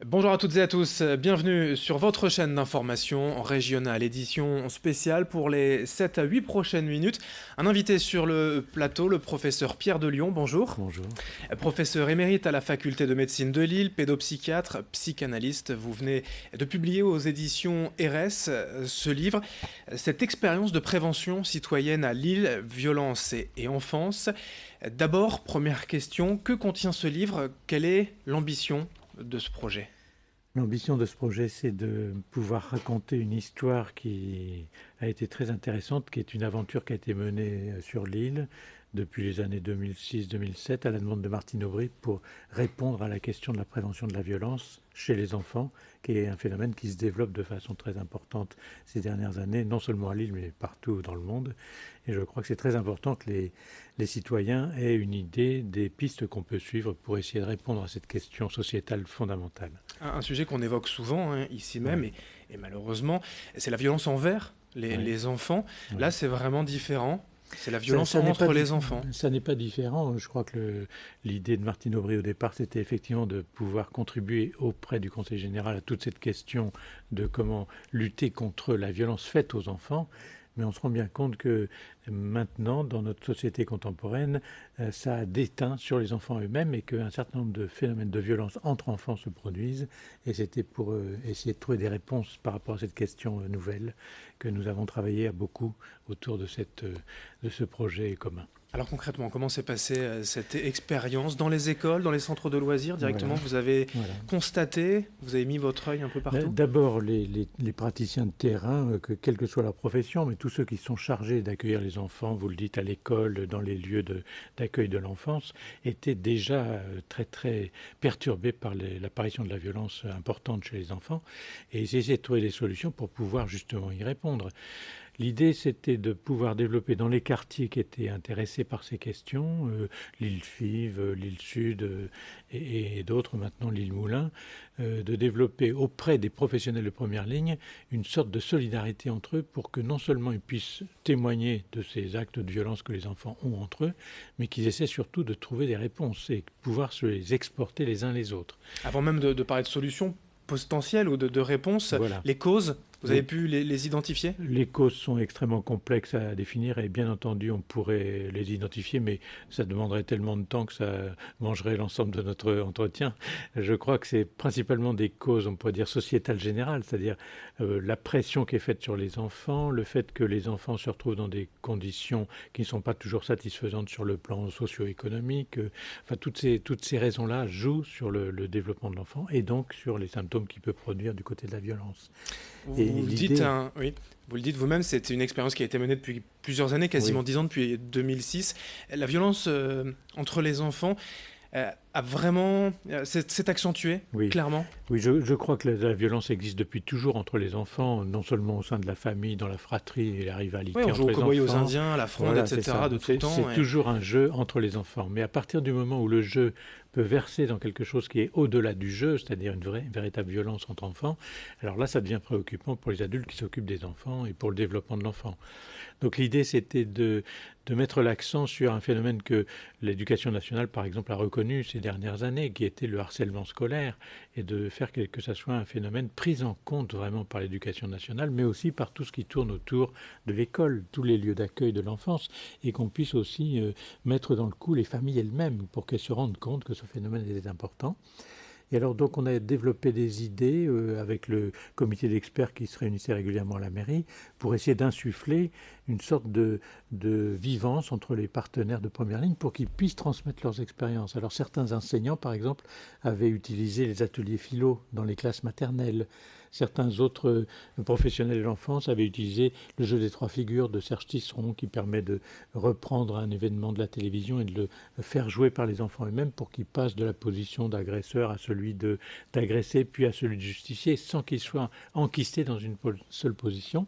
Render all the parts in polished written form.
Bonjour à toutes et à tous, bienvenue sur votre chaîne d'information régionale, édition spéciale pour les 7 à 8 prochaines minutes. Un invité sur le plateau, le professeur Pierre Delion, bonjour. Bonjour. Professeur émérite à la faculté de médecine de Lille, pédopsychiatre, psychanalyste. Vous venez de publier aux éditions RS ce livre, cette expérience de prévention citoyenne à Lille, violence et enfance. D'abord, première question, que contient ce livre? Quelle est l'ambition de ce projet? L'ambition de ce projet, c'est de pouvoir raconter une histoire qui a été très intéressante, qui est une aventure qui a été menée sur l'île depuis les années 2006-2007 à la demande de Martine Aubry pour répondre à la question de la prévention de la violence chez les enfants, qui est un phénomène qui se développe de façon très importante ces dernières années, non seulement à Lille, mais partout dans le monde. Et je crois que c'est très important que les citoyens aient une idée des pistes qu'on peut suivre pour essayer de répondre à cette question sociétale fondamentale. Un sujet qu'on évoque souvent ici même, Ouais. et malheureusement, c'est la violence envers Ouais. les enfants. Ouais. Là, c'est vraiment différent. C'est la Ça, violence ça n'est pas entre les enfants. ça n'est pas différent. Je crois que l'idée de Martine Aubry au départ, c'était effectivement de pouvoir contribuer auprès du Conseil général à toute cette question de comment lutter contre la violence faite aux enfants. Mais on se rend bien compte que maintenant, dans notre société contemporaine, ça a déteint sur les enfants eux-mêmes et qu'un certain nombre de phénomènes de violence entre enfants se produisent. Et c'était pour essayer de trouver des réponses par rapport à cette question nouvelle que nous avons travaillé à beaucoup autour de ce projet commun. Alors concrètement, comment s'est passée cette expérience dans les écoles, dans les centres de loisirs directement? Voilà. Vous avez Voilà. constaté, vous avez mis votre œil un peu partout? D'abord, les praticiens de terrain, quelle que soit leur profession, mais tous ceux qui sont chargés d'accueillir les enfants, vous le dites à l'école, dans les lieux d'accueil de l'enfance, étaient déjà très très perturbés par l'apparition de la violence importante chez les enfants, et ils essaient de trouver des solutions pour pouvoir justement y répondre. L'idée, c'était de pouvoir développer dans les quartiers qui étaient intéressés par ces questions, l'île Fives, l'île Sud et d'autres, maintenant l'île Moulin, de développer auprès des professionnels de première ligne une sorte de solidarité entre eux pour que non seulement ils puissent témoigner de ces actes de violence que les enfants ont entre eux, mais qu'ils essaient surtout de trouver des réponses et pouvoir se les exporter les uns les autres. Avant même de parler de solutions potentielles ou de réponses, Voilà. les causes, vous Oui. avez pu les identifier? Les causes sont extrêmement complexes à définir et bien entendu on pourrait les identifier, mais ça demanderait tellement de temps que ça mangerait l'ensemble de notre entretien. Je crois que c'est principalement des causes, on pourrait dire sociétales générales, c'est-à-dire la pression qui est faite sur les enfants, le fait que les enfants se retrouvent dans des conditions qui ne sont pas toujours satisfaisantes sur le plan socio-économique. Enfin, toutes ces raisons-là jouent sur le développement de l'enfant et donc sur les symptômes qu'il peut produire du côté de la violence. Et Vous le dites, oui, vous le dites vous-même, c'est une expérience qui a été menée depuis plusieurs années, quasiment Oui. 10 ans, depuis 2006. La violence entre les enfants a vraiment s'est accentuée, Oui. clairement. Oui, je crois que la violence existe depuis toujours entre les enfants, non seulement au sein de la famille, dans la fratrie et la rivalité Oui, on joue entre aux les cow-boys, aux enfants. Indiens, à la fronde, Voilà, etc., c'est ça. de tout temps. C'est toujours un jeu entre les enfants. Mais à partir du moment où le jeu peut verser dans quelque chose qui est au-delà du jeu, c'est-à-dire une véritable violence entre enfants, alors là, ça devient préoccupant pour les adultes qui s'occupent des enfants et pour le développement de l'enfant. Donc l'idée, c'était de mettre l'accent sur un phénomène que l'éducation nationale, par exemple, a reconnu ces dernières années, qui était le harcèlement scolaire, et de faire que ça soit un phénomène pris en compte vraiment par l'éducation nationale, mais aussi par tout ce qui tourne autour de l'école, tous les lieux d'accueil de l'enfance, et qu'on puisse aussi mettre dans le coup les familles elles-mêmes pour qu'elles se rendent compte que ce phénomène est important. Et alors donc on a développé des idées avec le comité d'experts qui se réunissait régulièrement à la mairie pour essayer d'insuffler une sorte de vivance entre les partenaires de première ligne pour qu'ils puissent transmettre leurs expériences. Alors certains enseignants par exemple avaient utilisé les ateliers philo dans les classes maternelles. Certains autres professionnels de l'enfance avaient utilisé le jeu des trois figures de Serge Tisseron qui permet de reprendre un événement de la télévision et de le faire jouer par les enfants eux-mêmes pour qu'ils passent de la position d'agresseur à celui d'agressé puis à celui de justicier sans qu'ils soient enquistés dans une seule position.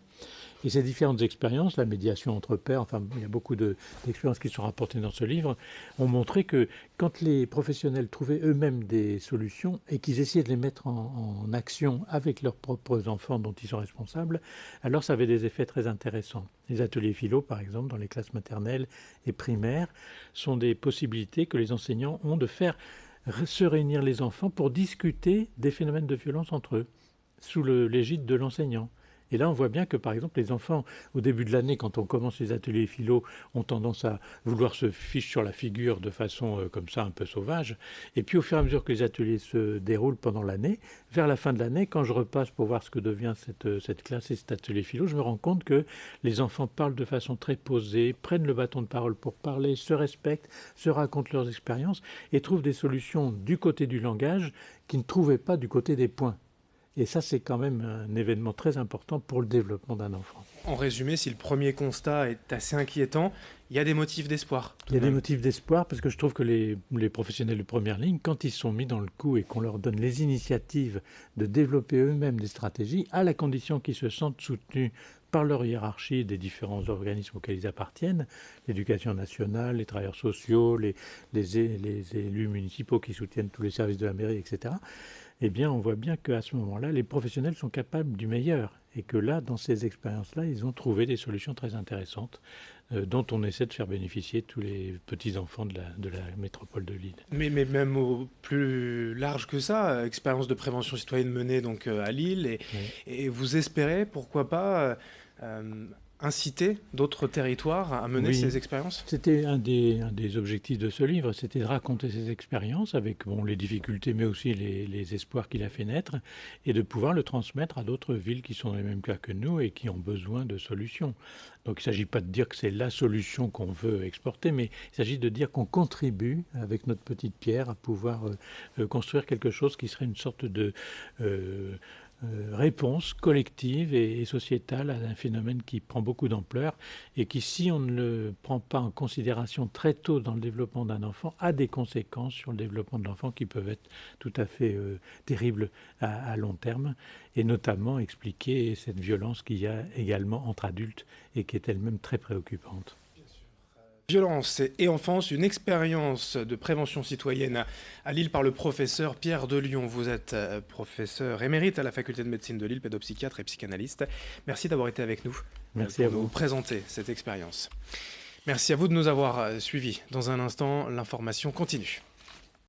Et ces différentes expériences, la médiation entre pairs, enfin il y a beaucoup d'expériences qui sont rapportées dans ce livre, ont montré que quand les professionnels trouvaient eux-mêmes des solutions et qu'ils essayaient de les mettre en action avec leurs propres enfants dont ils sont responsables, alors ça avait des effets très intéressants. Les ateliers philo, par exemple, dans les classes maternelles et primaires, sont des possibilités que les enseignants ont de faire se réunir les enfants pour discuter des phénomènes de violence entre eux, sous l'égide de l'enseignant. Et là, on voit bien que, par exemple, les enfants, au début de l'année, quand on commence les ateliers philo, ont tendance à vouloir se ficher sur la figure de façon comme ça, un peu sauvage. Et puis, au fur et à mesure que les ateliers se déroulent pendant l'année, vers la fin de l'année, quand je repasse pour voir ce que devient cette classe et cet atelier philo, je me rends compte que les enfants parlent de façon très posée, prennent le bâton de parole pour parler, se respectent, se racontent leurs expériences et trouvent des solutions du côté du langage qu'ils ne trouvaient pas du côté des points. Et ça, c'est quand même un événement très important pour le développement d'un enfant. En résumé, si le premier constat est assez inquiétant, il y a des motifs d'espoir. Il y a des motifs d'espoir parce que je trouve que les professionnels de première ligne, quand ils sont mis dans le coup et qu'on leur donne les initiatives de développer eux-mêmes des stratégies, à la condition qu'ils se sentent soutenus par leur hiérarchie des différents organismes auxquels ils appartiennent, l'éducation nationale, les travailleurs sociaux, les élus municipaux qui soutiennent tous les services de la mairie, etc., eh bien, on voit bien qu'à ce moment-là, les professionnels sont capables du meilleur. Et que là, dans ces expériences-là, ils ont trouvé des solutions très intéressantes dont on essaie de faire bénéficier tous les petits-enfants de la métropole de Lille. Mais même au plus large que ça, expérience de prévention citoyenne menée donc à Lille, et vous espérez, pourquoi pas, inciter d'autres territoires à mener ces expériences? C'était un des objectifs de ce livre, c'était de raconter ces expériences avec les difficultés, mais aussi les espoirs qu'il a fait naître, et de pouvoir le transmettre à d'autres villes qui sont dans les mêmes cas que nous et qui ont besoin de solutions. Donc il ne s'agit pas de dire que c'est la solution qu'on veut exporter, mais il s'agit de dire qu'on contribue avec notre petite pierre à pouvoir construire quelque chose qui serait une sorte de réponse collective et sociétale à un phénomène qui prend beaucoup d'ampleur et qui, si on ne le prend pas en considération très tôt dans le développement d'un enfant, a des conséquences sur le développement de l'enfant qui peuvent être tout à fait terribles à long terme, et notamment expliquer cette violence qu'il y a également entre adultes et qui est elle-même très préoccupante. Violence et enfance, une expérience de prévention citoyenne à Lille par le professeur Pierre Delion. Vous êtes professeur émérite à la faculté de médecine de Lille, pédopsychiatre et psychanalyste. Merci d'avoir été avec nous. Merci à vous. Nous présenter cette expérience. Merci à vous de nous avoir suivis. Dans un instant, l'information continue.